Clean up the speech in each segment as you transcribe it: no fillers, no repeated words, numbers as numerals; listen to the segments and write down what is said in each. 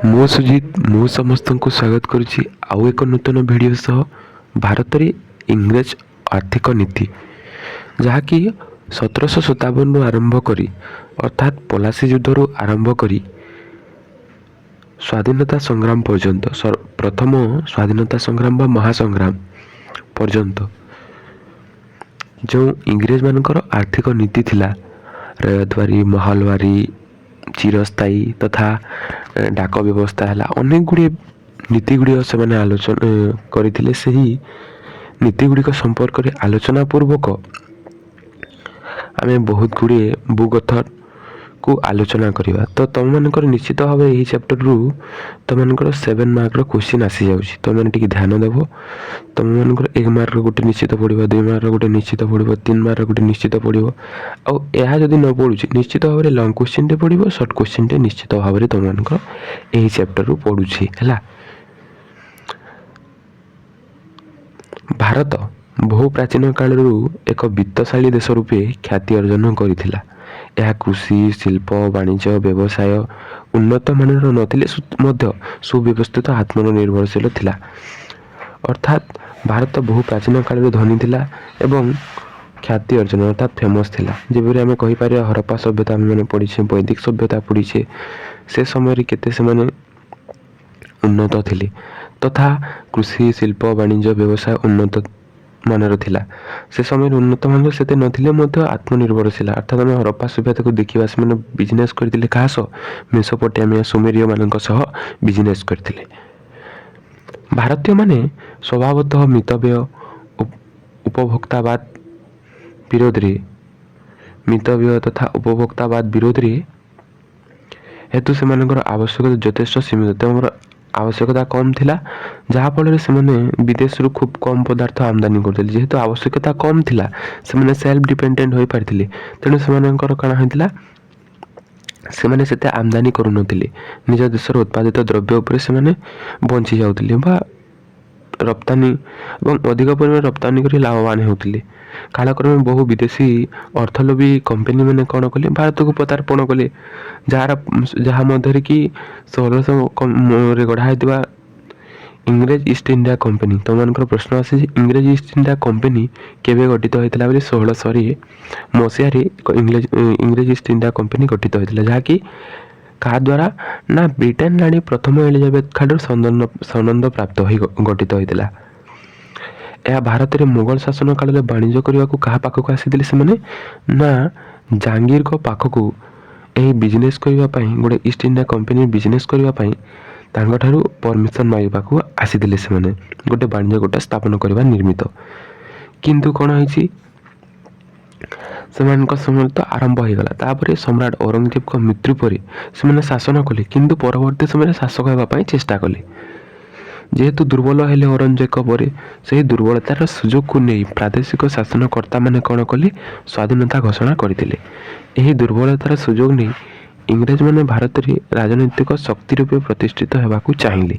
ମୁଁ ସୁଜିତ ମୁଁ ସମସ୍ତଙ୍କୁ ସ୍ୱାଗତ କରୁଛି ଆଉ ଏକ ନୂତନ ଭିଡ଼ିଓ ସହ। ଭାରତରେ ଇଂରେଜ ଆର୍ଥିକ ନୀତି ଯାହାକି 1757ରୁ ଆରମ୍ଭ କରି ଅର୍ଥାତ୍ ପଲାସି ଯୁଦ୍ଧରୁ ଆରମ୍ଭ କରି ସ୍ୱାଧୀନତା ସଂଗ୍ରାମ ପର୍ଯ୍ୟନ୍ତ ପ୍ରଥମ ସ୍ୱାଧୀନତା ସଂଗ୍ରାମ ବା ମହାସଂଗ୍ରାମ ପର୍ଯ୍ୟନ୍ତ ଯେଉଁ ଇଂରେଜମାନଙ୍କର ଆର୍ଥିକ ନୀତି ଥିଲା, ରୟତବାରୀ, ମହଲବାରୀ, ଚିରସ୍ଥାୟୀ ତଥା ଡାକ ବ୍ୟବସ୍ଥା ହେଲା, ଅନେକ ଗୁଡ଼ିଏ ନୀତି ଗୁଡ଼ିକ ସେମାନେ ଆଲୋଚନା କରିଥିଲେ। ସେହି ନୀତି ଗୁଡ଼ିକ ସମ୍ପର୍କରେ ଆଲୋଚନା ପୂର୍ବକ ଆମେ ବହୁତ ଗୁଡ଼ିଏ ବୁକ୍ ଅଥରକୁ ଆଲୋଚନା କରିବା। ତ ତୁମମାନଙ୍କର ନିଶ୍ଚିତ ଭାବରେ ଏହି ଚାପ୍ଟରରୁ ତୁମମାନଙ୍କର 7 ମାର୍କର କ୍ୱେଶ୍ଚିନ୍ ଆସିଯାଉଛି। ତୁମମାନେ ଟିକେ ଧ୍ୟାନ ଦେବ। ତୁମମାନଙ୍କର 1 ମାର୍କର ଗୋଟେ ନିଶ୍ଚିତ ପଡ଼ିବ, 2 ମାର୍କର ଗୋଟେ ନିଶ୍ଚିତ ପଡ଼ିବ, 3 ମାର୍କର ଗୋଟେ ନିଶ୍ଚିତ ପଡ଼ିବ। ଆଉ ଏହା ଯଦି ନ ପଡ଼ୁଛି ନିଶ୍ଚିତ ଭାବରେ ଲଙ୍ଗ୍ କ୍ୱେଶ୍ଚିନ୍ଟେ ପଡ଼ିବ, ସର୍ଟ କ୍ୱେଶ୍ଚିନ୍ଟେ ନିଶ୍ଚିତ ଭାବରେ ତୁମମାନଙ୍କର ଏହି ଚାପ୍ଟରରୁ ପଡ଼ୁଛି ହେଲା। ଭାରତ ବହୁ ପ୍ରାଚୀନ କାଳରୁ ଏକ ବିତ୍ତଶାଳୀ ଦେଶ ରୂପେ ଖ୍ୟାତି ଅର୍ଜନ କରିଥିଲା। ଏହା କୃଷି, ଶିଳ୍ପ, ବାଣିଜ୍ୟ, ବ୍ୟବସାୟ ଉନ୍ନତ ମାନର ନଥିଲେ ମଧ୍ୟ ସୁବ୍ୟବସ୍ଥିତ ଆତ୍ମନିର୍ଭରଶୀଳ ଥିଲା। ଅର୍ଥାତ୍ ଭାରତ ବହୁ ପ୍ରାଚୀନ କାଳରୁ ଧନୀ ଥିଲା ଏବଂ ଖ୍ୟାତି ଅର୍ଜନ ଅର୍ଥାତ୍ ଫେମସ୍ ଥିଲା। ଯେପରି ଆମେ କହିପାରିବା ହରପ୍ପା ସଭ୍ୟତା ଆମେମାନେ ପଢ଼ିଛେ, ବୈଦିକ ସଭ୍ୟତା ପଢ଼ିଛେ, ସେ ସମୟରେ କେତେ ସେମାନେ ଉନ୍ନତ ଥିଲେ ତଥା କୃଷି, ଶିଳ୍ପ, ବାଣିଜ୍ୟ, ବ୍ୟବସାୟ ଉନ୍ନତ ମାନର ଥିଲା। ସେ ସମୟରେ ଉନ୍ନତ ମାନର ସେତେ ନଥିଲେ ମଧ୍ୟ ଆତ୍ମନିର୍ଭରଶୀଳ। ଅର୍ଥାତ୍ ଆମେ ହରପ୍ପା ସଭ୍ୟତାକୁ ଦେଖିବା, ସେମାନେ ବିଜନେସ୍ କରିଥିଲେ କାହା ସହ? ମେସୋପୋଟାମିଆ, ସୁମେରୀୟମାନଙ୍କ ସହ ବିଜନେସ୍ କରିଥିଲେ। ଭାରତୀୟମାନେ ସ୍ୱଭାବତଃ ମିତବ୍ୟୟ ଉପଭୋକ୍ତାବାଦ ବିରୋଧରେ ହେତୁ ସେମାନଙ୍କର ଆବଶ୍ୟକତା ଯଥେଷ୍ଟ ସୀମିତ। ତାଙ୍କର ଆବଶ୍ୟକତା କମ୍ ଥିଲା, ଯାହାଫଳରେ ସେମାନେ ବିଦେଶରୁ ଖୁବ୍ କମ୍ ପଦାର୍ଥ ଆମଦାନୀ କରୁଥିଲେ। ଯେହେତୁ ଆବଶ୍ୟକତା କମ୍ ଥିଲା, ସେମାନେ ସେଲ୍ଫ ଡିପେଣ୍ଡେଣ୍ଟ ହୋଇପାରିଥିଲେ। ତେଣୁ ସେମାନଙ୍କର କ'ଣ ହୋଇଥିଲା, ସେମାନେ ସେତେ ଆମଦାନୀ କରୁନଥିଲେ। ନିଜ ଦେଶର ଉତ୍ପାଦିତ ଦ୍ରବ୍ୟ ଉପରେ ସେମାନେ ବଞ୍ଚି ଯାଉଥିଲେ ବା ରପ୍ତାନି ଏବଂ ଅଧିକ ପରିମାଣରେ ରପ୍ତାନି କରି ଲାଭବାନ ହେଉଥିଲେ। କାଳକ୍ରମେ ବହୁ ବିଦେଶୀ ଅର୍ଥଲୋଭୀ କମ୍ପାନୀମାନେ କ'ଣ କଲେ, ଭାରତକୁ ପଦାର୍ପଣ କଲେ, ଯାହା ମଧ୍ୟରେ କି 1600ରେ ଗଢ଼ା ହୋଇଥିବା ଇଂରେଜ ଇଷ୍ଟ ଇଣ୍ଡିଆ କମ୍ପାନୀ। ତୁମମାନଙ୍କର ପ୍ରଶ୍ନ ଆସିଛି ଇଂରେଜ ଇଷ୍ଟ ଇଣ୍ଡିଆ କମ୍ପାନୀ କେବେ ଗଠିତ ହୋଇଥିଲା ବୋଲି? 1600 ମସିହାରେ ଇଂରେଜ ଇଷ୍ଟ ଇଣ୍ଡିଆ କମ୍ପାନୀ ଗଠିତ ହୋଇଥିଲା, ଯାହାକି କାହା ଦ୍ୱାରା? ନା ବ୍ରିଟେନ ରାଣୀ ପ୍ରଥମ ଏଲିଜାବେଥ ଠାରୁ ସନନ୍ଦ ପ୍ରାପ୍ତ ହୋଇ ଗଠିତ ହୋଇଥିଲା। ଏହା ଭାରତରେ ମୋଗଲ ଶାସନ କାଳରେ ବାଣିଜ୍ୟ କରିବାକୁ କାହା ପାଖକୁ ଆସିଥିଲେ ସେମାନେ? ନା ଜାହାଙ୍ଗୀରଙ୍କ ପାଖକୁ ଏହି ବିଜନେସ୍ କରିବା ପାଇଁ, ଗୋଟେ ଇଷ୍ଟ ଇଣ୍ଡିଆ କମ୍ପାନୀ ବିଜନେସ୍ କରିବା ପାଇଁ ତାଙ୍କଠାରୁ ପରମିସନ୍ ମାଗିବାକୁ ଆସିଥିଲେ ସେମାନେ, ଗୋଟେ ବାଣିଜ୍ୟ ଗୋଟା ସ୍ଥାପନ କରିବା ନିର୍ମିତ। କିନ୍ତୁ କ'ଣ ହେଇଛି, ସେମାନଙ୍କ ସମୟ ତ ଆରମ୍ଭ ହୋଇଗଲା। ତାପରେ ସମ୍ରାଟ ଔରଙ୍ଗଜେବଙ୍କ ମୃତ୍ୟୁ ପରେ ସେମାନେ ଶାସନ କଲେ, କିନ୍ତୁ ପରବର୍ତ୍ତୀ ସମୟରେ ଶାସକ ହେବା ପାଇଁ ଚେଷ୍ଟା କଲେ। ଯେହେତୁ ଦୁର୍ବଳ ହେଲେ ଔରଙ୍ଗଜେବଙ୍କ ପରେ, ସେହି ଦୁର୍ବଳତାର ସୁଯୋଗକୁ ନେଇ ପ୍ରାଦେଶିକ ଶାସନକର୍ତ୍ତାମାନେ କ'ଣ କଲେ, ସ୍ୱାଧୀନତା ଘୋଷଣା କରିଥିଲେ। ଏହି ଦୁର୍ବଳତାର ସୁଯୋଗ ନେଇ ଇଂରେଜମାନେ ଭାରତରେ ରାଜନୈତିକ ଶକ୍ତି ରୂପେ ପ୍ରତିଷ୍ଠିତ ହେବାକୁ ଚାହିଁଲେ।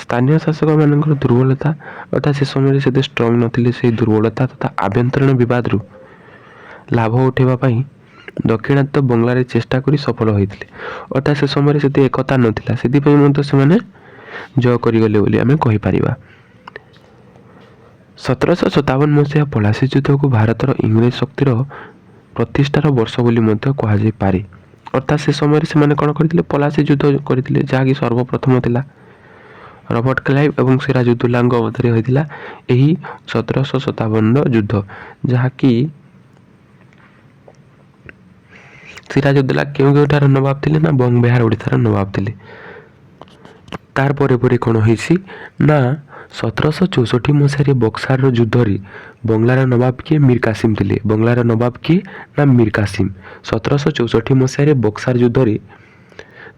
ସ୍ଥାନୀୟ ଶାସକମାନଙ୍କର ଦୁର୍ବଳତା ଅର୍ଥାତ୍ ସେ ସମୟରେ ସେତେ ଷ୍ଟ୍ରଙ୍ଗ ନଥିଲେ, ସେହି ଦୁର୍ବଳତା ତଥା ଆଭ୍ୟନ୍ତରୀଣ ବିବାଦରୁ ଲାଭ ଉଠାଇବା ପାଇଁ ଦକ୍ଷିଣାତ୍ୟ ବଙ୍ଗଳାରେ ଚେଷ୍ଟା କରି ସଫଳ ହୋଇଥିଲେ। ଅର୍ଥାତ୍ ସେ ସମୟରେ ସେତେ ଏକତା ନଥିଲା, ସେଥିପାଇଁ ମଧ୍ୟ ସେମାନେ ଜୟ କରିଗଲେ ବୋଲି ଆମେ କହିପାରିବା। 1757 ମସିହା ପଲାସି ଯୁଦ୍ଧକୁ ଭାରତର ଇଂରେଜ ଶକ୍ତିର ପ୍ରତିଷ୍ଠାର ବର୍ଷ ବୋଲି ମଧ୍ୟ କୁହାଯାଇପାରେ। ଅର୍ଥାତ୍ ସେ ସମୟରେ ସେମାନେ କ'ଣ କରିଥିଲେ, ପଲାସି ଯୁଦ୍ଧ କରିଥିଲେ, ଯାହାକି ସର୍ବପ୍ରଥମ ଥିଲା। ରବର୍ଟ କ୍ଲାଇଭ୍ ଏବଂ ସିରାଜୁଦ୍ଦୌଲାଙ୍କ ମଧ୍ୟରେ ହୋଇଥିଲା ଏହି 1757ର ଯୁଦ୍ଧ, ଯାହାକି ସିରାଜୁଦ୍ଦୌଲା କେଉଁଠାର ନବାବ ଥିଲେ? ନା ବଙ୍ଗ ବିହାର ଓଡ଼ିଶାର ନବାବ ଥିଲେ। ତାର ପରେ ପରେ କ'ଣ ହେଇଛି ନା 1764 ମସିହାରେ ବକ୍ସାରର ଯୁଦ୍ଧରେ ବଙ୍ଗଳାର ନବାବ କିଏ? ମୀର କାସିମ ଥିଲେ। ବଙ୍ଗଳାର ନବାବ କିଏ? ନା ମୀର କାସିମ। 1764 ମସିହାରେ ବକ୍ସାର ଯୁଦ୍ଧରେ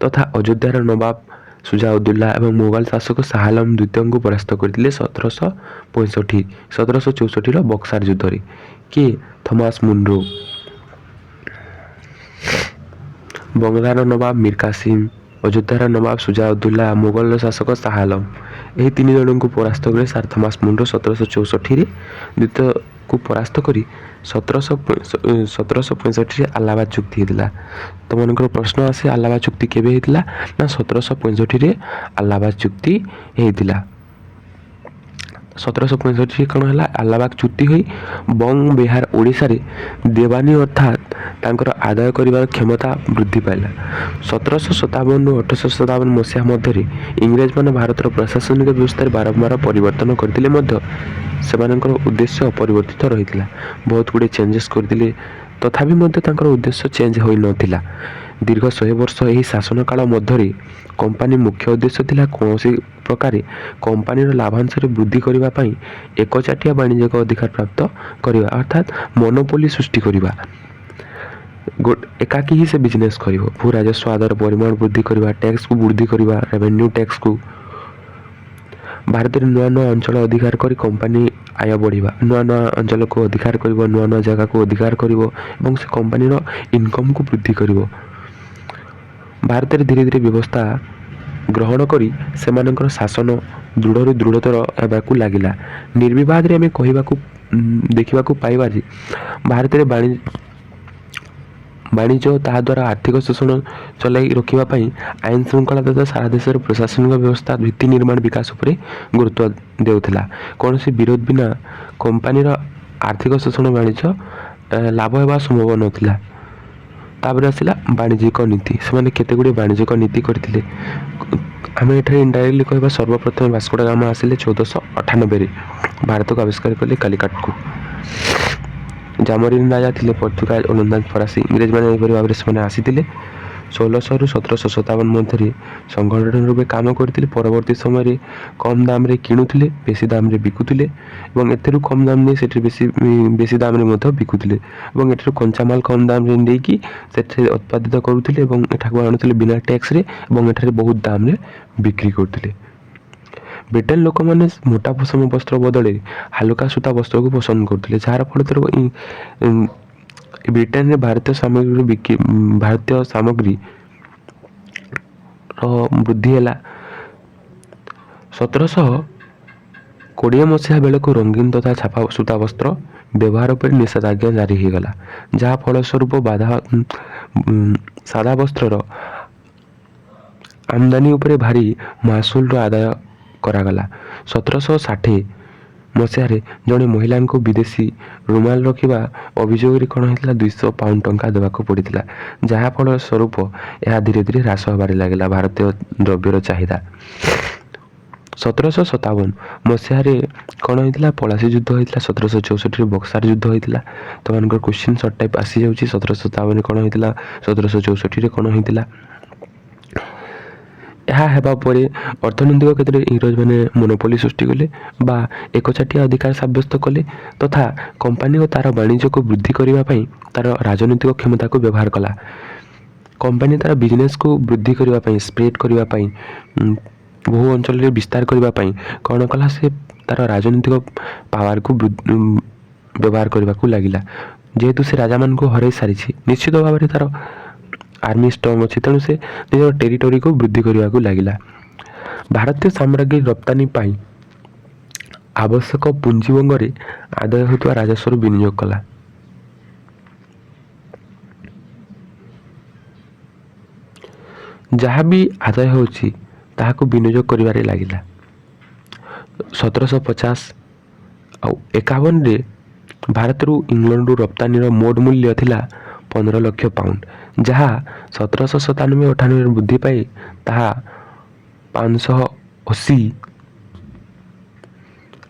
ତଥା ଅଯୋଧ୍ୟାର ନବାବ ସୁଜାଉଦ୍ଦୌଲା ଏବଂ ମୋଗଲ ଶାସକ ଶାହ ଆଲମ ଦ୍ୱିତୀୟଙ୍କୁ ପରାସ୍ତ କରିଥିଲେ 1764ର ବକ୍ସାର ଯୁଦ୍ଧରେ। କିଏ? Thomas Munro. ବଙ୍ଗଳାର ନବାବ ମୀର କାସିମ, ଅଯୋଧ୍ୟାର ନବାବ ସୁଜାଉଦ୍ଦୌଲା, ମୋଗଲର ଶାସକ ଶାହ ଆଲମ, ଏହି 3 ଜଣଙ୍କୁ ପରାସ୍ତ କରି ସାର୍ ଥମାସ ମୁନରୋ 1764ରେ ଦ୍ୱିତୀୟ କୁ ପରାସ୍ତ କରି 1765 ଆଲାହାବାଦ ଚୁକ୍ତି ହେଇଥିଲା। ତମମାନଙ୍କର ପ୍ରଶ୍ନ ଆସେ ଆଲାହାବାଦ ଚୁକ୍ତି କେବେ ହେଇଥିଲା? ନା 1765 ଆଲାହାବାଦ ଚୁକ୍ତି ହେଇଥିଲା। 1765 କ'ଣ ହେଲା? ଆଲାହାବାଦ ଚୁକ୍ତି ହୋଇ ବଙ୍ଗ ବିହାର ଓଡ଼ିଶାରେ ଦେୱାନୀ ଅର୍ଥାତ୍ ତାଙ୍କର ଆଦାୟ କରିବାର କ୍ଷମତା ବୃଦ୍ଧି ପାଇଲା। 1757ରୁ 1857 ମସିହା ମଧ୍ୟରେ ଇଂରେଜମାନେ ଭାରତର ପ୍ରଶାସନିକ ବ୍ୟବସ୍ଥାରେ ବାରମ୍ବାର ପରିବର୍ତ୍ତନ କରିଥିଲେ ମଧ୍ୟ ସେମାନଙ୍କର ଉଦ୍ଦେଶ୍ୟ ଅପରିବର୍ତ୍ତିତ ରହିଥିଲା। ବହୁତ ଗୁଡ଼ିଏ ଚେଞ୍ଜେସ୍ କରିଥିଲେ, ତଥାପି ମଧ୍ୟ ତାଙ୍କର ଉଦ୍ଦେଶ୍ୟ ଚେଞ୍ଜ ହୋଇନଥିଲା। ଦୀର୍ଘ 100 ବର୍ଷ ଏହି ଶାସନ କାଳ ମଧ୍ୟରେ କମ୍ପାନୀ ମୁଖ୍ୟ ଉଦ୍ଦେଶ୍ୟ ଥିଲା କୌଣସି ପ୍ରକାରେ କମ୍ପାନୀର ଲାଭାଂଶରେ ବୃଦ୍ଧି କରିବା ପାଇଁ ଏକଚାଟିଆ ବାଣିଜ୍ୟିକ ଅଧିକାର ପ୍ରାପ୍ତ କରିବା, ଅର୍ଥାତ୍ ମୋନୋପୋଲି ସୃଷ୍ଟି କରିବା। ଏକାକୀ ହିଁ ସେ ବିଜନେସ୍ କରିବ। ଭୂ ରାଜସ୍ୱ ଆଦାୟର ପରିମାଣ ବୃଦ୍ଧି କରିବା, ଟ୍ୟାକ୍ସକୁ ବୃଦ୍ଧି କରିବା, ରେଭେନ୍ୟୁ ଟ୍ୟାକ୍ସକୁ। ଭାରତରେ ନୂଆ ନୂଆ ଅଞ୍ଚଳ ଅଧିକାର କରି କମ୍ପାନୀ ଆୟ ବଢ଼ିବା, ନୂଆ ନୂଆ ଅଞ୍ଚଳକୁ ଅଧିକାର କରିବ, ନୂଆ ନୂଆ ଜାଗାକୁ ଅଧିକାର କରିବ ଏବଂ ସେ କମ୍ପାନୀର ଇନକମ୍କୁ ବୃଦ୍ଧି କରିବ। ଭାରତରେ ଧୀରେ ଧୀରେ ବ୍ୟବସ୍ଥା ଗ୍ରହଣ କରି ସେମାନଙ୍କର ଶାସନ ଦୃଢ଼ରୁ ଦୃଢ଼ତର ହେବାକୁ ଲାଗିଲା। ନିର୍ବିବାଦରେ ଆମେ ଦେଖିବାକୁ ପାଇବା ଯେ ଭାରତରେ ବାଣିଜ୍ୟ ଓ ତାହାଦ୍ୱାରା ଆର୍ଥିକ ଶୋଷଣ ଚଳାଇ ରଖିବା ପାଇଁ ଆଇନ ଶୃଙ୍ଖଳା ତଥା ସାରା ଦେଶର ପ୍ରଶାସନିକ ବ୍ୟବସ୍ଥା ଭିତ୍ତି ନିର୍ମାଣ ବିକାଶ ଉପରେ ଗୁରୁତ୍ୱ ଦେଉଥିଲା। କୌଣସି ବିରୋଧ ବିନା କମ୍ପାନୀର ଆର୍ଥିକ ଶୋଷଣ ବାଣିଜ୍ୟ ଲାଭ ହେବା ସମ୍ଭବ ନଥିଲା। ତାପରେ ଆସିଲା ବାଣିଜ୍ୟିକ ନୀତି। ସେମାନେ କେତେଗୁଡ଼ିଏ ବାଣିଜ୍ୟିକ ନୀତି କରିଥିଲେ। ଆମେ ଏଠାରେ ଇନଡାଇରେକ୍ଟଲି କହିବା ସର୍ବପ୍ରଥମେ ଭାସ୍କୋ ଡା ଗାମା ଆସିଲେ 1498ରେ ଭାରତକୁ ଆବିଷ୍କାର କଲେ କାଲିକଟକୁ। ଜାମୋରିନ୍ ରାଜା ଥିଲେ ପର୍ତ୍ତୁଗାଲ, ଓଲନ୍ଦାଜ, ଫରାସୀ। ଇଂରେଜମାନେ ଏହିପରି ଭାବରେ ସେମାନେ ଆସିଥିଲେ। 1600ରୁ 1757 ମଧ୍ୟରେ ସଂଗଠନ ରୂପେ କାମ କରିଥିଲେ। ପରବର୍ତ୍ତୀ ସମୟରେ କମ୍ ଦାମରେ କିଣୁଥିଲେ, ବେଶୀ ଦାମରେ ବିକୁଥିଲେ ଏବଂ ଏଥିରୁ କମ୍ ଦାମ ନେଇ ସେଠି ବେଶୀ ଦାମରେ ମଧ୍ୟ ବିକୁଥିଲେ ଏବଂ ଏଠାରୁ କଞ୍ଚାମାଲ କମ୍ ଦାମରେ ନେଇକି ସେଥିରେ ଉତ୍ପାଦିତ କରୁଥିଲେ ଏବଂ ଏଠାକୁ ଆଣୁଥିଲେ ବିନା ଟ୍ୟାକ୍ସରେ ଏବଂ ଏଠାରେ ବହୁତ ଦାମରେ ବିକ୍ରି କରୁଥିଲେ। ବ୍ରିଟେନ ଲୋକମାନେ ମୋଟା ପୋଷମ ବସ୍ତ୍ର ବଦଳରେ ହାଲୁକା ସୂତା ବସ୍ତ୍ରକୁ ପସନ୍ଦ କରୁଥିଲେ, ଯାହାର ଫଳରେ ବ୍ରିଟେନରେ ଭାରତୀୟ ସାମଗ୍ରୀର ବୃଦ୍ଧି ହେଲା। 1720 ମସିହା ବେଳକୁ ରଙ୍ଗୀନ ତଥା ଛାପା ସୂତା ବସ୍ତ୍ର ବ୍ୟବହାର ଉପରେ ନିଷେଧାଜ୍ଞା ଜାରି ହୋଇଗଲା, ଯାହା ଫଳସ୍ୱରୂପ ସାଦା ବସ୍ତ୍ରର ଆମଦାନୀ ଉପରେ ଭାରି ମାସୁଲର ଆଦାୟ କରାଗଲା। 1760 ମସିହାରେ ଜଣେ ମହିଳାଙ୍କୁ ବିଦେଶୀ ରୁମାଲ ରଖିବା ଅଭିଯୋଗରେ କ'ଣ ହେଇଥିଲା? 200 ପାଉଣ୍ଡ ଟଙ୍କା ଦେବାକୁ ପଡ଼ିଥିଲା, ଯାହା ଫଳ ସ୍ୱରୂପ ଏହା ଧୀରେ ଧୀରେ ହ୍ରାସ ହେବାରେ ଲାଗିଲା ଭାରତୀୟ ଦ୍ରବ୍ୟର ଚାହିଦା। 1757 ମସିହାରେ କ'ଣ ହେଇଥିଲା? ପଳାସୀ ଯୁଦ୍ଧ ହେଇଥିଲା। 1764ରେ ବକ୍ସାର ଯୁଦ୍ଧ ହେଇଥିଲା। ତମାନଙ୍କର କ୍ୱେଶ୍ଚିନ୍ ସର୍ଟ ଟାଇପ୍ ଆସିଯାଉଛି। 1757ରେ କ'ଣ ହେଇଥିଲା? 1764ରେ କ'ଣ ହେଇଥିଲା? ଏହା ହେବା ପରେ ଅର୍ଥନୈତିକ କ୍ଷେତ୍ରରେ ଇଂରେଜମାନେ ମୋନୋପୋଲି ସୃଷ୍ଟି କଲେ ବା ଏକଚାଟିଆ ଅଧିକାର ସାବ୍ୟସ୍ତ କଲେ ତଥା କମ୍ପାନୀ ଓ ତା'ର ବାଣିଜ୍ୟକୁ ବୃଦ୍ଧି କରିବା ପାଇଁ ତା'ର ରାଜନୈତିକ କ୍ଷମତାକୁ ବ୍ୟବହାର କଲା। କମ୍ପାନୀ ତା'ର ବିଜନେସ୍କୁ ବୃଦ୍ଧି କରିବା ପାଇଁ, ସ୍ପ୍ରେଡ୍ କରିବା ପାଇଁ, ବହୁ ଅଞ୍ଚଳରେ ବିସ୍ତାର କରିବା ପାଇଁ କ'ଣ କଲା? ସେ ତା'ର ରାଜନୈତିକ ପାୱାରକୁ ବ୍ୟବହାର କରିବାକୁ ଲାଗିଲା। ଯେହେତୁ ସେ ରାଜାମାନଙ୍କୁ ହରାଇ ସାରିଛି, ନିଶ୍ଚିତ ଭାବରେ ତା'ର ଆର୍ମି ଷ୍ଟ୍ରଙ୍ଗ ଅଛି, ତେଣୁ ସେ ନିଜର ଟେରିଟୋରିକୁ ବୃଦ୍ଧି କରିବାକୁ ଲାଗିଲା। ଭାରତୀୟ ସାମ୍ରାଜ୍ୟ ରପ୍ତାନି ପାଇଁ ଆବଶ୍ୟକ ପୁଞ୍ଜିବଙ୍ଗରେ ଆଦାୟ ହେଉଥିବା ରାଜସ୍ୱରୁ ବିନିଯୋଗ କଲା। ଯାହା ବି ଆଦାୟ ହେଉଛି ତାହାକୁ ବିନିଯୋଗ କରିବାରେ ଲାଗିଲା। 1750 ଆଉ 51ରେ ଭାରତରୁ ଇଂଲଣ୍ଡରୁ ରପ୍ତାନିର ମୋଟ ମୂଲ୍ୟ ଥିଲା 15 ଲକ୍ଷ ପାଉଣ୍ଡ, ଯାହା 1797-98ରେ ବୃଦ୍ଧି ପାଇ ତାହା 580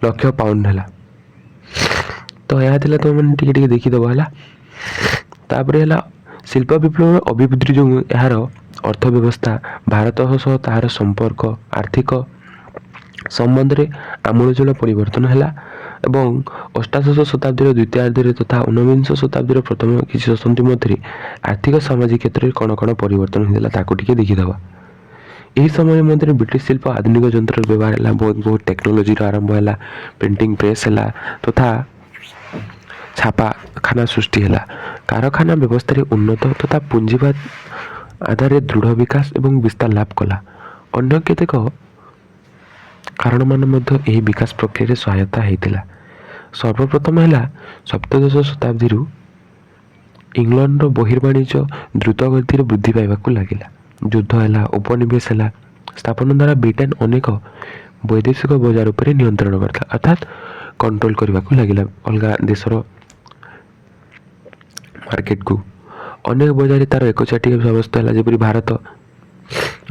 ଲକ୍ଷ ପାଉଣ୍ଡ ହେଲା। ତ ଏହା ଥିଲା, ତୁମେମାନେ ଟିକେ ଟିକେ ଦେଖିଦେବ ହେଲା। ତାପରେ ହେଲା ଶିଳ୍ପ ବିପ୍ଳବର ଅଭିବୃଦ୍ଧି ଯୋଗୁଁ ଏହାର ଅର୍ଥ ବ୍ୟବସ୍ଥା ଭାରତ ସହ ତାହାର ସମ୍ପର୍କ ଆର୍ଥିକ ସମ୍ବନ୍ଧରେ ଆମୂଳଚୂଳ ପରିବର୍ତ୍ତନ ହେଲା ଏବଂ ଅଷ୍ଟାଦଶ ଶତାବ୍ଦୀର ଦ୍ୱିତୀୟାର୍ଦ୍ଧରେ ତଥା ଊନବିଂଶ ଶତାବ୍ଦୀର ପ୍ରଥମ କିଛି ଦଶନ୍ଧି ମଧ୍ୟରେ ଆର୍ଥିକ ସାମାଜିକ କ୍ଷେତ୍ରରେ କ'ଣ କ'ଣ ପରିବର୍ତ୍ତନ ହୋଇଥିଲା ତାକୁ ଟିକେ ଦେଖିଦେବା। ଏହି ସମୟ ମଧ୍ୟରେ ବ୍ରିଟିଶ ଶିଳ୍ପ ଆଧୁନିକ ଯନ୍ତ୍ରର ବ୍ୟବହାର ହେଲା, ବହୁତ ଟେକ୍ନୋଲୋଜିର ଆରମ୍ଭ ହେଲା, ପ୍ରିଣ୍ଟିଂ ପ୍ରେସ୍ ହେଲା ତଥା ଛାପାଖାନା ସୃଷ୍ଟି ହେଲା। କାରଖାନା ବ୍ୟବସ୍ଥାରେ ଉନ୍ନତ ତଥା ପୁଞ୍ଜିବାଦ ଆଧାରରେ ଦୃଢ଼ ବିକାଶ ଏବଂ ବିସ୍ତାର ଲାଭ କଲା। ଅନ୍ୟ କେତେକ କାରଣମାନ ମଧ୍ୟ ଏହି ବିକାଶ ପ୍ରକ୍ରିୟାରେ ସହାୟତା ହେଇଥିଲା। ସର୍ବପ୍ରଥମ ହେଲା ସପ୍ତଦଶ ଶତାବ୍ଦୀରୁ ଇଂଲଣ୍ଡର ବହିର୍ବାଣିଜ୍ୟ ଦ୍ରୁତ ଗତିରେ ବୃଦ୍ଧି ପାଇବାକୁ ଲାଗିଲା। ଯୁଦ୍ଧ ହେଲା, ଉପନିବେଶ ହେଲା ସ୍ଥାପନ ଦ୍ୱାରା ବ୍ରିଟେନ ଅନେକ ବୈଦେଶିକ ବଜାର ଉପରେ ନିୟନ୍ତ୍ରଣ କରିଥିଲା, ଅର୍ଥାତ୍ କଣ୍ଟ୍ରୋଲ କରିବାକୁ ଲାଗିଲା ଅଲଗା ଦେଶର ମାର୍କେଟକୁ। ଅନେକ ବଜାରରେ ତା'ର ଏକଚାଟିଆ ବ୍ୟବସ୍ଥା ହେଲା, ଯେପରି ଭାରତ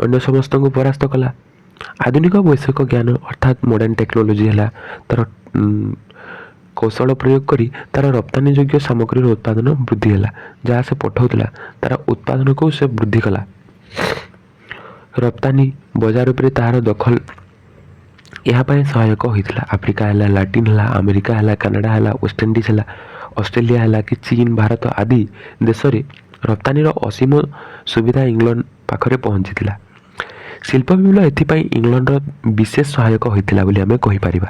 ଅନ୍ୟ ସମସ୍ତଙ୍କୁ ପରାସ୍ତ କଲା। ଆଧୁନିକ ବୈଷୟିକ ଜ୍ଞାନ ଅର୍ଥାତ୍ ମଡ଼ର୍ଣ୍ଣ ଟେକ୍ନୋଲୋଜି ହେଲା, ତା'ର କୌଶଳ ପ୍ରୟୋଗ କରି ତା'ର ରପ୍ତାନି ଯୋଗ୍ୟ ସାମଗ୍ରୀର ଉତ୍ପାଦନ ବୃଦ୍ଧି ହେଲା। ଯାହା ସେ ପଠାଉଥିଲା ତା'ର ଉତ୍ପାଦନକୁ ସେ ବୃଦ୍ଧି କଲା। ରପ୍ତାନି ବଜାର ଉପରେ ତାହାର ଦଖଲ ଏହା ପାଇଁ ସହାୟକ ହୋଇଥିଲା। ଆଫ୍ରିକା ହେଲା, ଲାଟିନ୍ ହେଲା, ଆମେରିକା ହେଲା, କାନାଡ଼ା ହେଲା, ୱେଷ୍ଟଇଣ୍ଡିଜ ହେଲା, ଅଷ୍ଟ୍ରେଲିଆ ହେଲା କି ଚୀନ, ଭାରତ ଆଦି ଦେଶରେ ରପ୍ତାନିର ଅସୀମ ସୁବିଧା ଇଂଲଣ୍ଡ ପାଖରେ ପହଞ୍ଚିଥିଲା। ଶିଳ୍ପ ବିପ୍ଳବ ଏଥିପାଇଁ ଇଂଲଣ୍ଡର ବିଶେଷ ସହାୟକ ହୋଇଥିଲା ବୋଲି ଆମେ କହିପାରିବା।